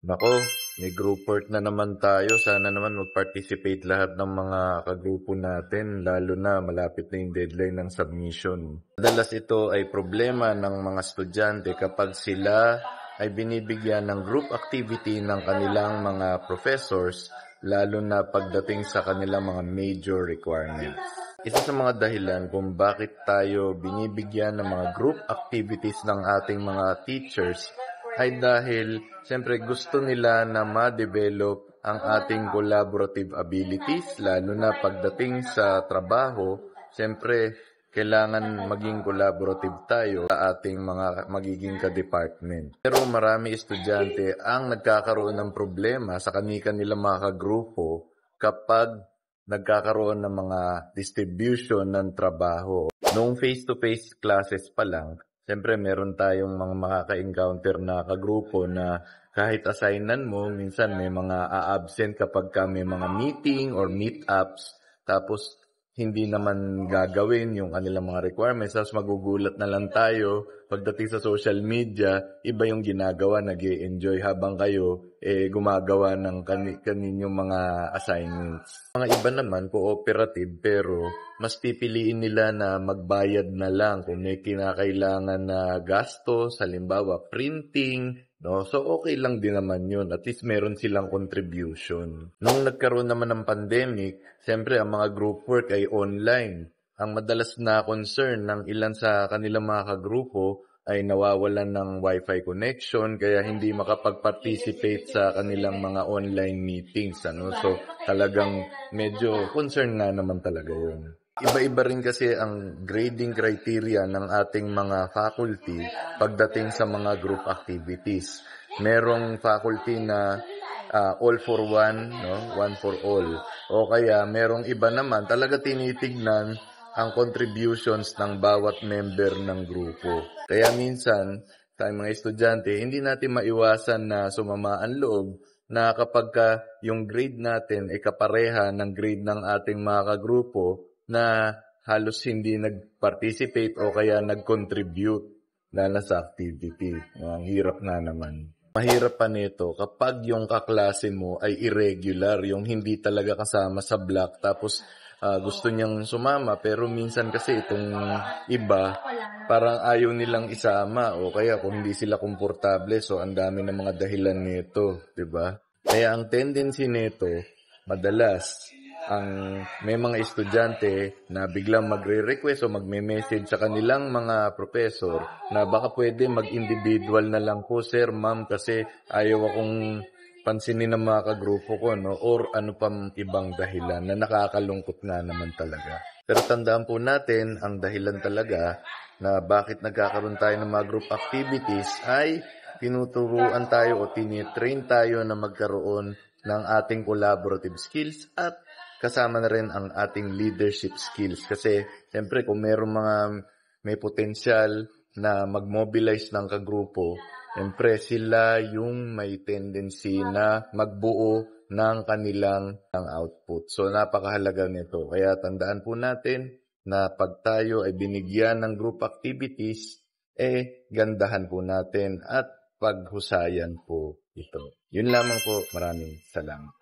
Nako, may group work na naman tayo. Sana naman mag-participate lahat ng mga kagrupo natin, lalo na malapit na yung deadline ng submission. Madalas ito ay problema ng mga estudyante kapag sila ay binibigyan ng group activity ng kanilang mga professors, lalo na pagdating sa kanilang mga major requirements. Isa sa mga dahilan kung bakit tayo binibigyan ng mga group activities ng ating mga teachers ay dahil siyempre gusto nila na ma-develop ang ating collaborative abilities, lalo na pagdating sa trabaho. Siyempre, kailangan maging collaborative tayo sa ating mga magiging ka-department. Pero marami estudyante ang nagkakaroon ng problema sa kanilang mga kagrupo kapag nagkakaroon ng mga distribution ng trabaho. Noong face-to-face classes pa lang, siyempre meron tayong mga makaka-encounter na kagrupo na kahit assignan mo, minsan may mga a-absent kapag may mga meeting or meetups, tapos hindi naman gagawin yung kanilang mga requirements. Tapos magugulat na lang tayo pagdating sa social media, iba yung ginagawa, nag-e-enjoy habang kayo gumagawa ng kaninyong mga assignments. Mga iba naman, cooperative, pero mas pipiliin nila na magbayad na lang kung may kinakailangan na gastos, halimbawa printing, no? So okay lang din naman yun. At least meron silang contribution. Nung nagkaroon naman ng pandemic, siyempre ang mga group work ay online. Ang madalas na concern ng ilan sa kanilang mga kagrupo ay nawawalan ng wifi connection kaya hindi makapag-participate sa kanilang mga online meetings. So talagang medyo concern nga naman talaga yun. Iba-iba rin kasi ang grading criteria ng ating mga faculty pagdating sa mga group activities. Merong faculty na all for one, no? One for all. O kaya merong iba naman talaga tinitignan ang contributions ng bawat member ng grupo. Kaya minsan, sa mga estudyante, hindi natin maiwasan na sumama ang loob na kapag yung grade natin ay kapareha ng grade ng ating mga kagrupo na halos hindi nag-participate o kaya nag-contribute na sa activity. Ang hirap na naman. Mahirap pa nito kapag yung kaklase mo ay irregular, yung hindi talaga kasama sa block, tapos gusto niyang sumama pero minsan kasi itong iba parang ayaw nilang isama o kaya kung hindi sila komportable, so ang dami ng mga dahilan nito, 'di ba? Kaya ang tendency nito, madalas may mga estudyante na biglang magre-request o magme-message sa kanilang mga professor na baka pwede mag-individual na lang po, sir, ma'am, kasi ayaw akong pansinin ng mga kagrupo ko, no? Or ano pang ibang dahilan na nakakalungkot nga naman talaga. Pero tandaan po natin, ang dahilan talaga na bakit nagkakaroon tayo ng mga group activities ay tinuturuan tayo o tinitrain tayo na magkaroon ng ating collaborative skills at kasama na rin ang ating leadership skills. Kasi siyempre kung may potensyal na mag-mobilize ng kagrupo, siyempre sila yung may tendency na magbuo ng kanilang output. So napakahalaga nito. Kaya tandaan po natin na pag tayo ay binigyan ng group activities, gandahan po natin at paghusayan po ito. Yun lamang po. Maraming salamat.